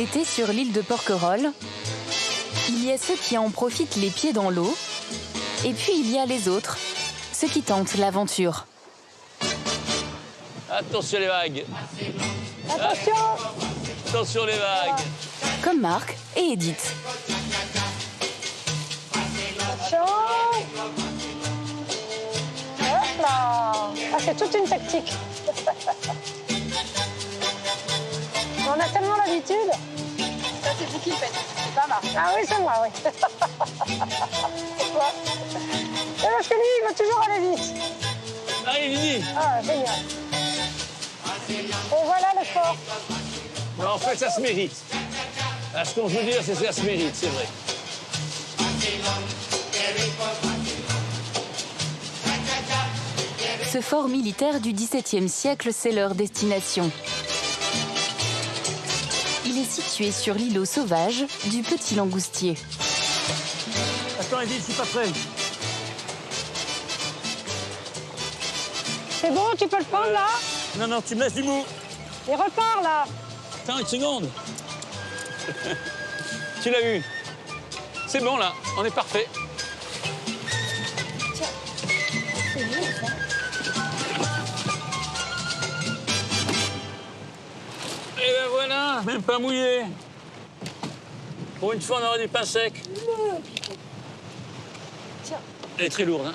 L'été, sur l'île de Porquerolles, il y a ceux qui en profitent les pieds dans l'eau, et puis il y a les autres, ceux qui tentent l'aventure. Attention les vagues. Attention! Attention les vagues. Comme Marc et Edith. Attention! Hop là! Ah, c'est toute une tactique. On a tellement l'habitude. Ça, c'est vous qui le faites. C'est pas Marc. Ah oui, c'est moi, oui. C'est quoi? C'est parce que lui, il va toujours aller vite. Allez, Lydie. Ah, génial. Et voilà le fort. En fait, ça se mérite. Ce qu'on veut dire, c'est que ça se mérite, c'est vrai. Ce fort militaire du XVIIe siècle, c'est leur destination. Il est situé sur l'îlot sauvage du Petit Langoustier. Attends, Edith, je suis pas prêt. C'est bon, tu peux le prendre là? Non, non, tu me laisses du mou. Il repart là. Attends une seconde. Tu l'as vu? C'est bon, là. On est parfait. C'est bon, ça. Et ben voilà, même pas mouillé. Pour une fois, on aurait du pain sec. Tiens. Elle est très lourde, hein.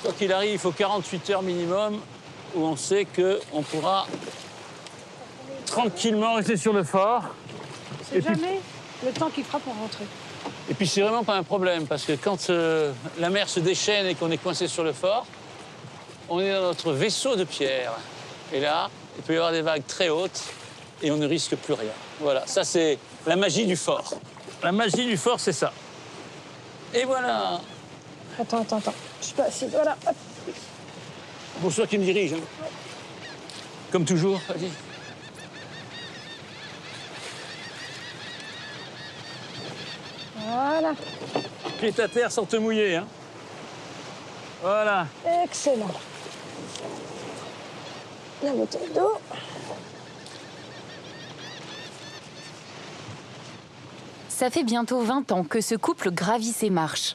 Quoi qu'il arrive, il faut 48 heures minimum où on sait qu'on pourra tranquillement rester sur le fort. C'est jamais le temps qu'il fera pour rentrer. Et puis, c'est vraiment pas un problème, parce que quand la mer se déchaîne et qu'on est coincé sur le fort, on est dans notre vaisseau de pierre. Et là, il peut y avoir des vagues très hautes et on ne risque plus rien. Voilà, ça, c'est la magie du fort. La magie du fort, c'est ça. Et voilà. Attends. Je suis pas assise. Voilà. Hop. Pour ceux qui me dirigent. Hein. Comme toujours, vas-y. Voilà. Pied à terre sans te mouiller. Hein. Voilà. Excellent. La bouteille d'eau. Ça fait bientôt 20 ans que ce couple gravit ces marches.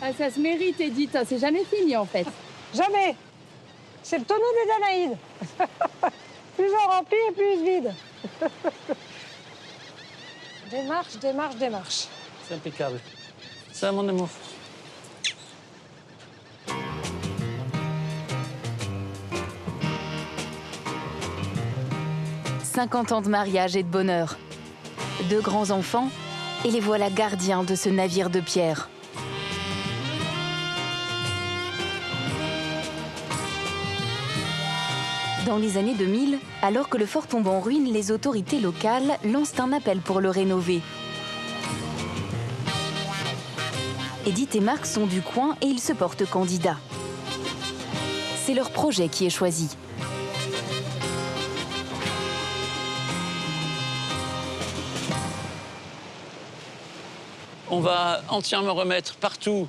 Ah, ça se mérite, Edith. C'est jamais fini, en fait. Jamais. C'est le tonneau des Danaïdes. Plus on remplit et plus il se vide. Démarche. C'est impeccable. Ça, mon amour. « 50 ans de mariage et de bonheur. 2 grands enfants, et les voilà gardiens de ce navire de pierre. Dans les années 2000, alors que le fort tombe en ruine, les autorités locales lancent un appel pour le rénover. Edith et Marc sont du coin et ils se portent candidats. C'est leur projet qui est choisi. On va entièrement remettre partout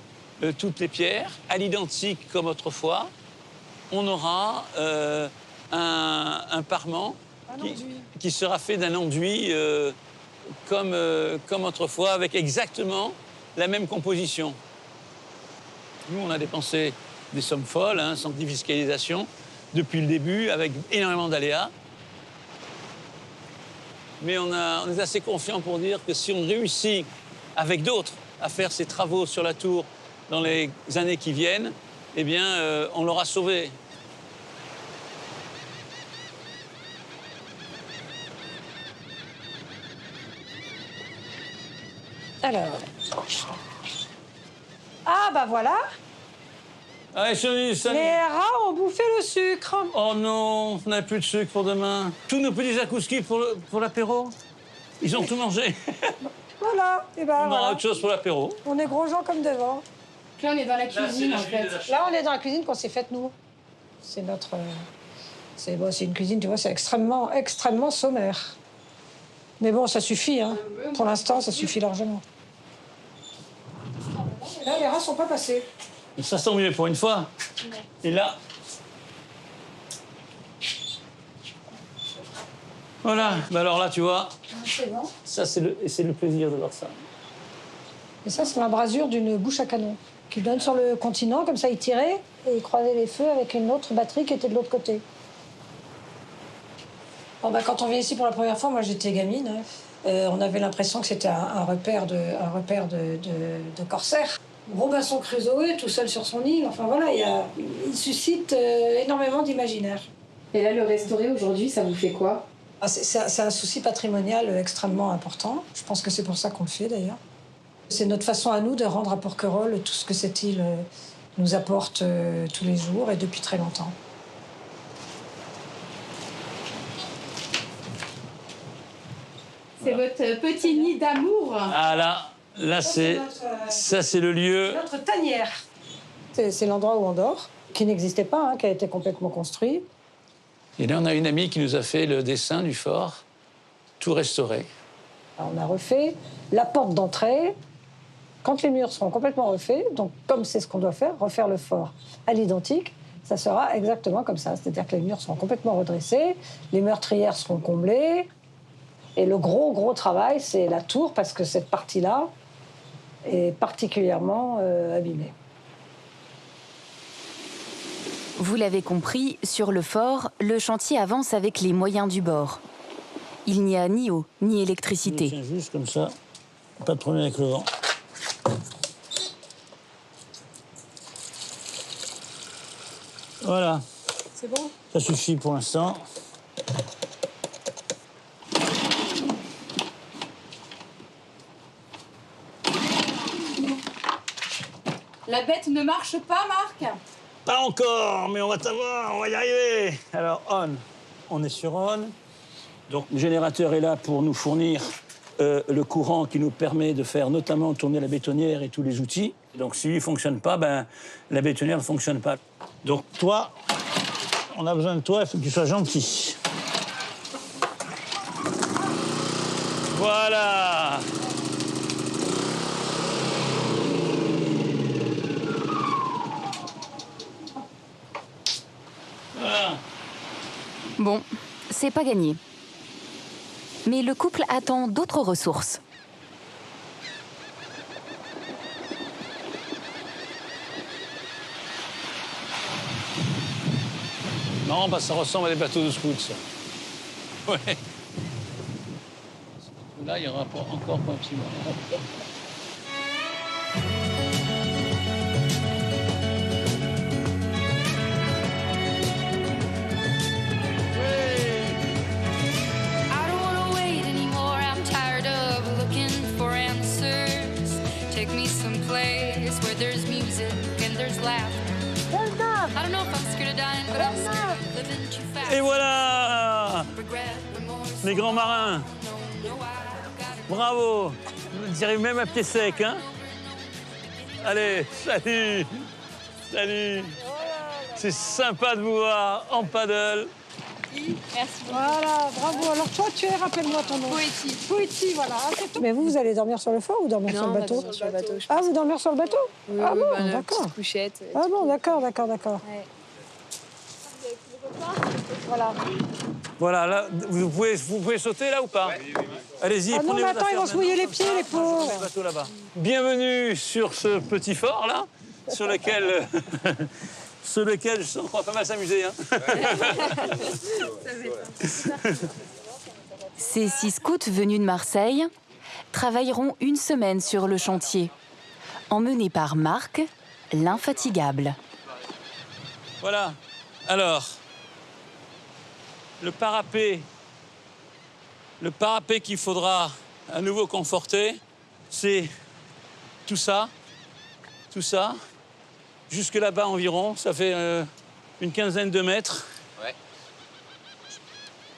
toutes les pierres, à l'identique comme autrefois. On aura un parement qui sera fait d'un enduit comme autrefois, avec exactement la même composition. Nous, on a dépensé des sommes folles, hein, sans défiscalisation, depuis le début, avec énormément d'aléas. Mais on est assez confiant pour dire que si on réussit avec d'autres à faire ces travaux sur la tour dans les années qui viennent, eh bien, on l'aura sauvé. Alors. Ah, bah voilà. Allez, chérie, salut. Les rats ont bouffé le sucre. Oh non, on n'a plus de sucre pour demain. Tous nos petits zakouskis pour l'apéro, ils ont tout mangé. Voilà. Et ben, On aura voilà. autre chose pour l'apéro. On est gros gens comme devant. Là, on est dans la cuisine, en fait. Là, on est dans la cuisine qu'on s'est faite, nous. C'est notre... C'est bon, une cuisine, tu vois, c'est extrêmement sommaire. Mais bon, ça suffit, hein. Pour l'instant, ça suffit largement. Là, les rats sont pas passés. Ça sent mieux pour une fois. Et là... Voilà, bah alors là, tu vois, C'est bon. ça, c'est le plaisir de voir ça. Et ça, c'est l'embrasure d'une bouche à canon qui donne sur le continent. Comme ça, il tirait et il croisait les feux avec une autre batterie qui était de l'autre côté. Bon, bah, quand on vient ici pour la première fois, moi, j'étais gamine. On avait l'impression que c'était un repère de corsaires. Robinson Crusoe, tout seul sur son île. Enfin, voilà, il suscite énormément d'imaginaire. Et là, le restaurer aujourd'hui, ça vous fait quoi? C'est un souci patrimonial extrêmement important. Je pense que c'est pour ça qu'on le fait, d'ailleurs. C'est notre façon à nous de rendre à Porquerolles tout ce que cette île nous apporte tous les jours et depuis très longtemps. C'est votre petit nid d'amour. Ah là c'est... Ça, c'est le lieu... Notre tanière. C'est l'endroit où on dort, qui n'existait pas, qui a été complètement construit. Et là, on a une amie qui nous a fait le dessin du fort, tout restauré. On a refait la porte d'entrée. Quand les murs seront complètement refaits, donc comme c'est ce qu'on doit faire, refaire le fort à l'identique, ça sera exactement comme ça. C'est-à-dire que les murs seront complètement redressés, les meurtrières seront comblées. Et le gros travail, c'est la tour, parce que cette partie-là est particulièrement abîmée. Vous l'avez compris, sur le fort, le chantier avance avec les moyens du bord. Il n'y a ni eau, ni électricité. Tiens, juste comme ça, pas de problème avec le vent. Voilà. C'est bon? Ça suffit pour l'instant. La bête ne marche pas, Marc? Pas encore, mais on va t'avoir, on va y arriver. Alors, on est sur on. Donc, le générateur est là pour nous fournir le courant qui nous permet de faire notamment tourner la bétonnière et tous les outils. Donc, s'il ne fonctionne pas, ben, la bétonnière ne fonctionne pas. Donc, toi, on a besoin de toi, il faut que tu sois gentil. Voilà. Voilà. Bon, c'est pas gagné. Mais le couple attend d'autres ressources. Non, bah, ça ressemble à des bateaux de scout, ça. Ouais. Là, il y aura encore pas un petit moment. I don't wanna wait anymore. I'm tired of looking for answers. Take me someplace where there's music and there's laughter. I don't know if I'm scared of dying, but I'm scared of living too fast. Et voilà, Regret, remorse, les grands marins. no, I gotta Bravo. Ils arrivent même à pied sec, hein. Allez, salut. Salut. C'est sympa de vous voir en paddle. Merci beaucoup. Voilà, bravo. Alors toi, tu es, rappelle-moi ton nom. Poétie. Poétie, voilà. C'est tout. Mais vous allez dormir sur le fort ou dormir sur le bateau? Sur le bateau. Ah, vous dormir sur le bateau? Ah bon, d'accord. Petite couchette. Ah bon, d'accord. Voilà. Voilà, là, vous pouvez sauter là ou pas? Allez-y, Ah non, prenez mais vos attends, ils affaires vont se mouiller les maintenant. pieds, les pauvres. Prenez le bateau là-bas. Bienvenue sur ce petit fort là, sur lequel je crois pas mal s'amuser. Hein. Ces 6 scouts venus de Marseille travailleront une semaine sur le chantier, emmenés par Marc, l'infatigable. Voilà. Alors, le parapet qu'il faudra à nouveau conforter, c'est tout ça, jusque là-bas environ, ça fait une quinzaine de mètres. Ouais.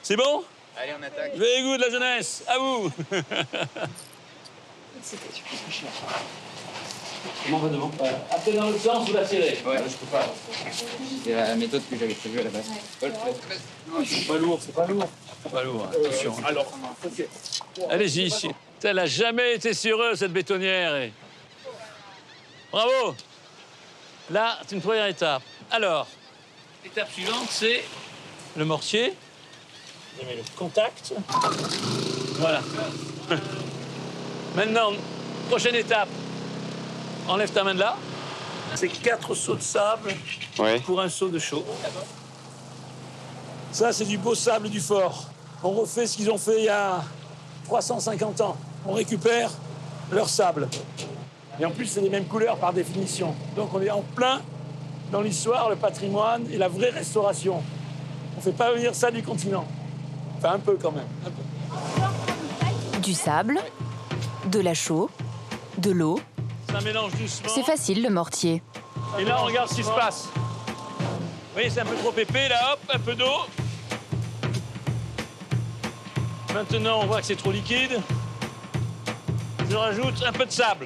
C'est bon? Allez, on attaque. Very good, la jeunesse, à vous. Comment on va devant? Après dans l'autre sens, vous la tirez. Ouais, je peux pas. C'est la méthode que j'avais prévue à la base. C'est pas lourd, attention. Alors, allez-y, elle n'a jamais été sur eux, cette bétonnière. Et... Bravo. Là, c'est une première étape. Alors, l'étape suivante, c'est le mortier. Vous avez le contact. Voilà. Maintenant, prochaine étape. Enlève ta main de là. C'est 4 seaux de sable pour un seau de chaux. Ça, c'est du beau sable du fort. On refait ce qu'ils ont fait il y a 350 ans. On récupère leur sable. Et en plus, c'est les mêmes couleurs par définition. Donc on est en plein dans l'histoire, le patrimoine et la vraie restauration. On ne fait pas venir ça du continent. Enfin, un peu quand même. Un peu. Du sable, de la chaux, de l'eau. Ça mélange doucement. C'est facile, le mortier. Et là, on regarde ce qui se passe. Vous voyez, c'est un peu trop épais. Là, hop, un peu d'eau. Maintenant, on voit que c'est trop liquide. Je rajoute un peu de sable.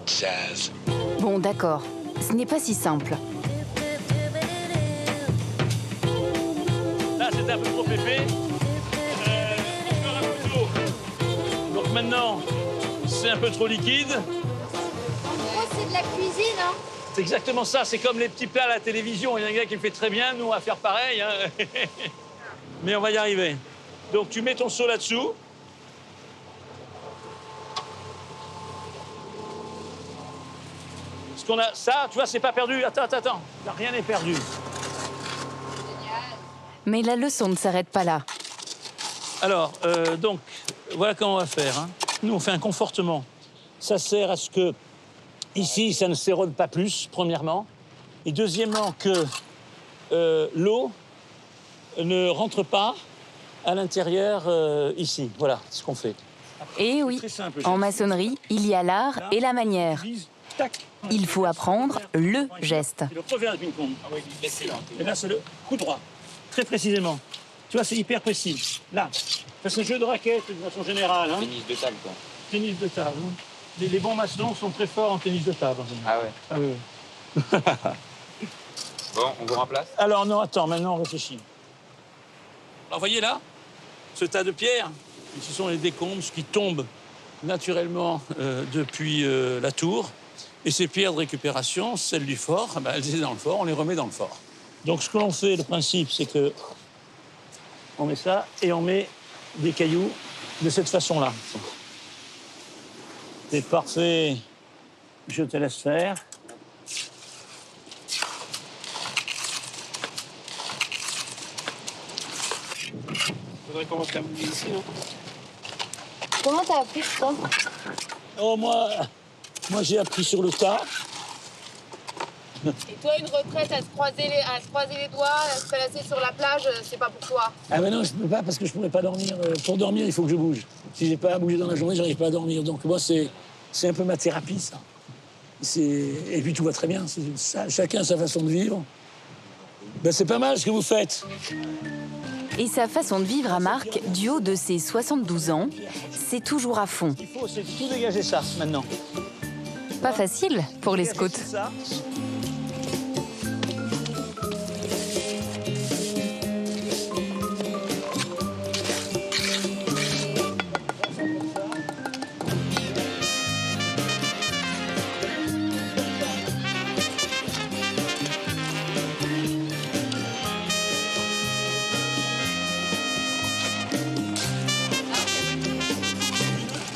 16. Bon, d'accord. Ce n'est pas si simple. Là, c'est un peu trop épais. Encore un peu d'eau. Donc maintenant, c'est un peu trop liquide. C'est de la cuisine, hein? C'est exactement ça. C'est comme les petits plats à la télévision. Il y a un gars qui le fait très bien. Nous, on va faire pareil. Hein. Mais on va y arriver. Donc, tu mets ton seau là-dessous. Ce qu'on a, ça, tu vois, c'est pas perdu. Attends. Rien n'est perdu. Mais la leçon ne s'arrête pas là. Alors, donc, voilà comment on va faire. Hein. Nous, on fait un confortement. Ça sert à ce que, ici, ça ne s'érode pas plus, premièrement. Et deuxièmement, que l'eau ne rentre pas à l'intérieur, ici. Voilà ce qu'on fait. Et oui, en maçonnerie, il y a l'art et la manière. Il faut apprendre le geste. C'est le revers de ping-pong. Et là, c'est le coup droit. Très précisément. Tu vois, c'est hyper précis. Là, c'est un jeu de raquette de façon générale. Hein. Tennis de table, quoi. Tennis de table. Hein. Les bons maçons sont très forts en tennis de table. Ah ouais. Ah oui. Bon, on vous remplace? Alors, non, attends, maintenant on réfléchit. Alors, voyez là, ce tas de pierres, ce sont les décombres qui tombent naturellement depuis la tour. Et ces pierres de récupération, celles du fort, ben, elles étaient dans le fort, on les remet dans le fort. Donc, ce que l'on fait, le principe, c'est que on met ça et on met des cailloux de cette façon-là. C'est parfait. Je te laisse faire. Faudrait commencer à bouger ici, non? Comment t'as appris ça? Oh, moi j'ai appris sur le tas. Et toi, une retraite à se croiser les doigts, à se prélasser sur la plage, c'est pas pour toi? Ah ben non, je peux pas parce que je pourrais pas dormir. Pour dormir, il faut que je bouge. Si j'ai pas à bouger dans la journée, j'arrive pas à dormir. Donc moi, c'est un peu ma thérapie, ça. Et puis tout va très bien. Chacun a sa façon de vivre. Ben, c'est pas mal ce que vous faites. Et sa façon de vivre à Marc, du haut de ses 72 ans, c'est toujours à fond. Ce qu'il faut, c'est tout dégager ça, maintenant. Pas facile pour les scouts. Ça.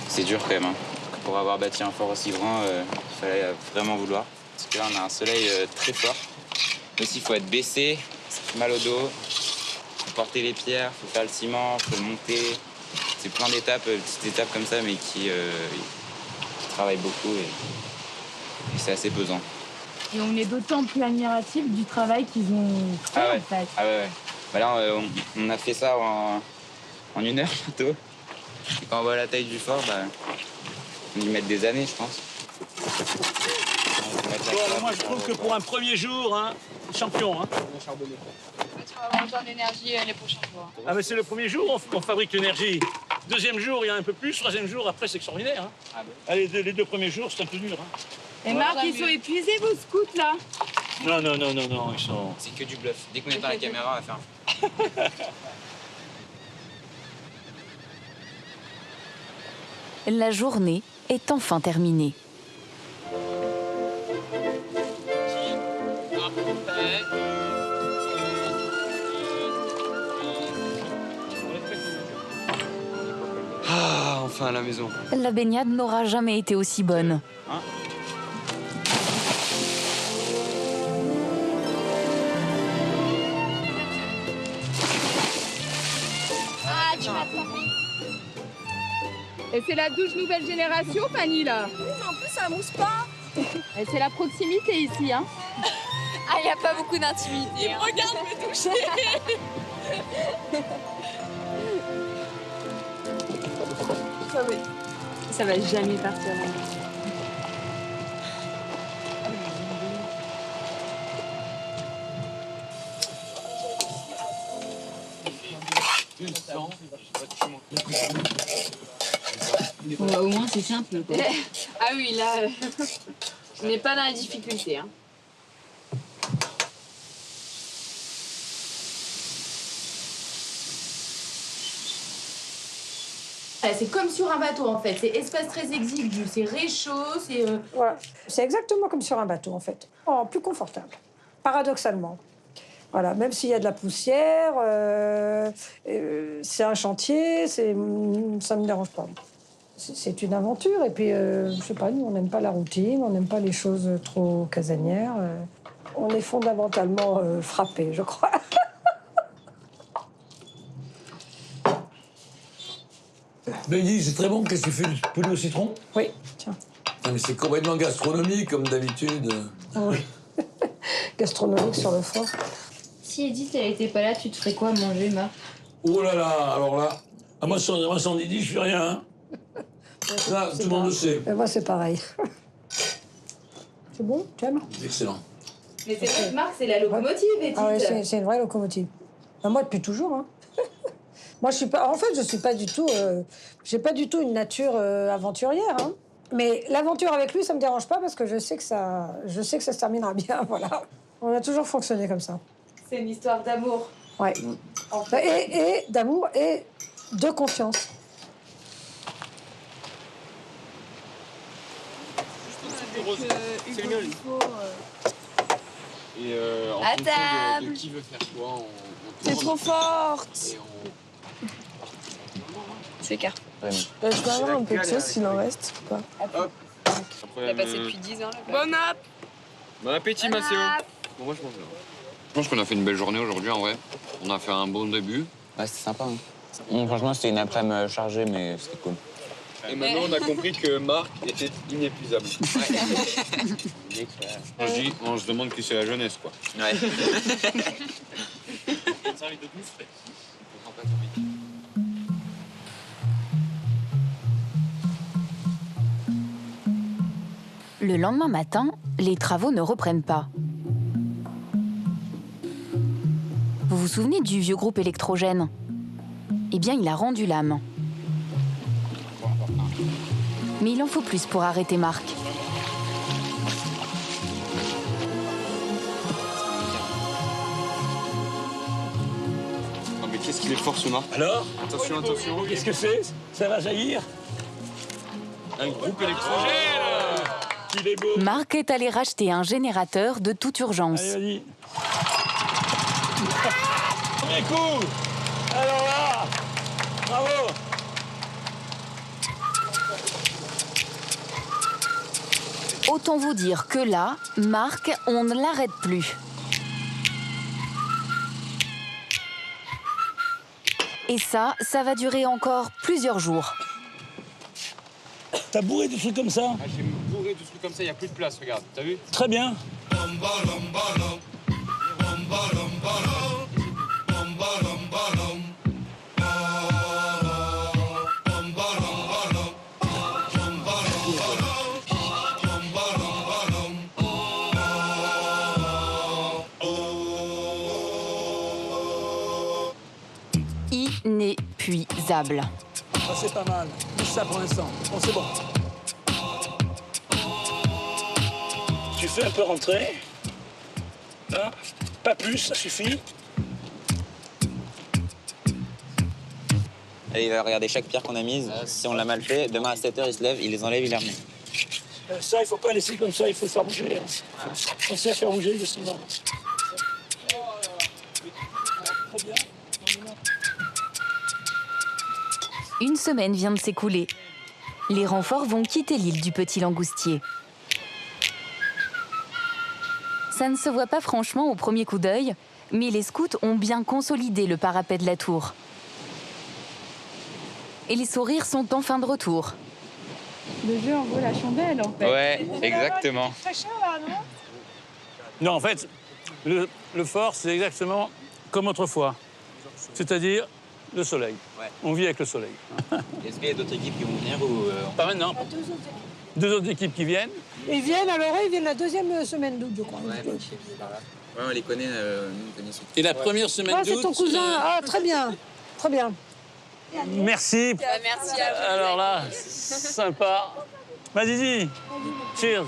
C'est dur quand même. Hein. Pour avoir bâti un fort aussi grand, il fallait vraiment vouloir. Parce que là, on a un soleil très fort. Mais aussi, il faut être baissé, ça fait mal au dos. Il faut porter les pierres, il faut faire le ciment, il faut le monter. C'est plein d'étapes, petites étapes comme ça, mais qui travaillent beaucoup et c'est assez pesant. Et on est d'autant plus admiratif du travail qu'ils ont fait, Ah ouais. en fait. Ah ouais. Bah là, on a fait ça en 1 heure bientôt. Et quand on voit la taille du fort, bah, on y met des années, je pense. Bon, alors moi, je trouve que pour un premier jour, hein, champion. Hein. Tu vas avoir besoin d'énergie les prochains jours. Ah, mais c'est le premier jour, on fabrique l'énergie. Deuxième jour, il y a un peu plus. Troisième jour, après, c'est extraordinaire. Hein. Ah bon. Allez, les 2 premiers jours, c'est un peu dur. Hein. Et Marc, ils sont épuisés, vos scouts, là? Non, ils sont... C'est que du bluff. Dès qu'on éteint la caméra, on va faire. La journée est enfin terminée. faim à la maison. La baignade n'aura jamais été aussi bonne. Hein? Ah, tu m'as trompé. Et c'est la douche nouvelle génération, Fanny, là. Oui, mais en plus, ça mousse pas. Et c'est la proximité ici, hein. Ah, il n'y a pas beaucoup d'intimité. Hein. Regarde me toucher. Ça va jamais partir. Bon, au moins, c'est simple, quoi. Ah oui, là, on n'est pas dans la difficulté. Hein. C'est comme sur un bateau, en fait. C'est espace très exigu, c'est réchaud, c'est... Voilà. C'est exactement comme sur un bateau, en fait. Oh, plus confortable, paradoxalement. Voilà, même s'il y a de la poussière, c'est un chantier, ça ne me dérange pas. C'est une aventure, et puis, je sais pas, nous, on n'aime pas la routine, on n'aime pas les choses trop casanières. On est fondamentalement frappés, je crois. Ben, dis, c'est très bon. Qu'est-ce que tu fais, du poulet au citron? Oui, tiens. Non, mais c'est complètement gastronomique, comme d'habitude. Oui. Gastronomique sur le fort. Si Edith, elle était pas là, tu te ferais quoi à manger, Marc? Oh là là, alors là, à moi, sans Didi, je fais rien. Hein. Ça, tout le monde le sait. Et moi, c'est pareil. C'est bon, tu aimes? Excellent. Mais c'est vrai que Marc, c'est la locomotive, Edith. Ah oui, c'est une vraie locomotive. Ben, moi, depuis toujours, hein. Moi, je suis pas. En fait, je suis pas du tout. J'ai pas du tout une nature aventurière. Hein. Mais l'aventure avec lui, ça me dérange pas parce que je sais que ça se terminera bien. Voilà. On a toujours fonctionné comme ça. C'est une histoire d'amour. Ouais. Et d'amour et de confiance. C'est le mien, lui. Et en À fonction table. de qui veut faire quoi, on C'est tourne. trop forte. Et C'est car. Vraiment. Je peux avoir un peu de sauce s'il en reste ou pas? Hop. Il a passé depuis 10 ans. Bon appétit, Macéo. Bon, moi, je mange là. Je pense qu'on a fait une belle journée aujourd'hui, en vrai. On a fait un bon début. Ouais, c'était sympa. Hein. Franchement, c'était une après-midi chargée, mais c'était cool. Et maintenant, on a compris que Marc était inépuisable. On se demande qui c'est la jeunesse, quoi. Ouais. Le lendemain matin, les travaux ne reprennent pas. Vous vous souvenez du vieux groupe électrogène? Eh bien, il a rendu l'âme. Mais il en faut plus pour arrêter Marc. Oh, mais qu'est-ce qu'il est fort, ce Marc. Alors? Attention, attention. Qu'est-ce que c'est? Ça va jaillir? Un groupe électrogène. Il est beau. Marc est allé racheter un générateur de toute urgence. Allez, vas-y. Premier coup. Alors là, bravo. Autant vous dire que là, Marc, on ne l'arrête plus. Et ça va durer encore plusieurs jours. T'as bourré de trucs comme ça? Ah, j'ai bourré de trucs comme ça, il n'y a plus de place, regarde. T'as vu? Très bien. Inépuisable. Ah, c'est pas mal. Juste ça pour l'instant. Bon, c'est bon. Tu fais un peu rentrer. Hein? Pas plus, ça suffit. Allez, il va regarder chaque pierre qu'on a mise. Si on l'a mal fait, demain à 7h, il se lève, il les enlève, il les remet. Ça, il faut pas laisser comme ça, il faut faire bouger. Pensez à faire bouger, justement. Très bien. Une semaine vient de s'écouler. Les renforts vont quitter l'île du Petit Langoustier. Ça ne se voit pas franchement au premier coup d'œil, mais les scouts ont bien consolidé le parapet de la tour. Et les sourires sont enfin de retour. Le jeu en vaut la chandelle, en fait. Ouais, exactement. Très cher, là, non? Non, en fait, le fort, c'est exactement comme autrefois. C'est-à-dire le soleil. Ouais. On vit avec le soleil. Est-ce qu'il y a d'autres équipes qui vont venir ou Pas maintenant. Deux autres équipes qui viennent. Ils viennent, alors ils viennent la deuxième semaine d'août, je crois. Ouais, par là. Ouais, on les connaît, nous connaissons. Et la première semaine Ah, c'est d'août... ton cousin. Ah, très bien. Très bien. Merci. Merci à vous. Alors là, sympa. Vas-y, cheers.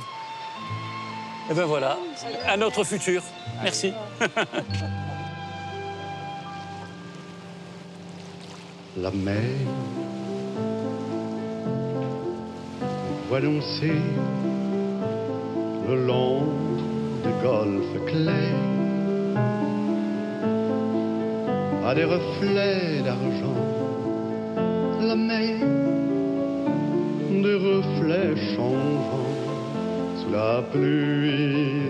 Et ben voilà, à notre futur. Merci. La mer voit danser le long des golfes clairs à des reflets d'argent. La mer, des reflets changeants sous la pluie.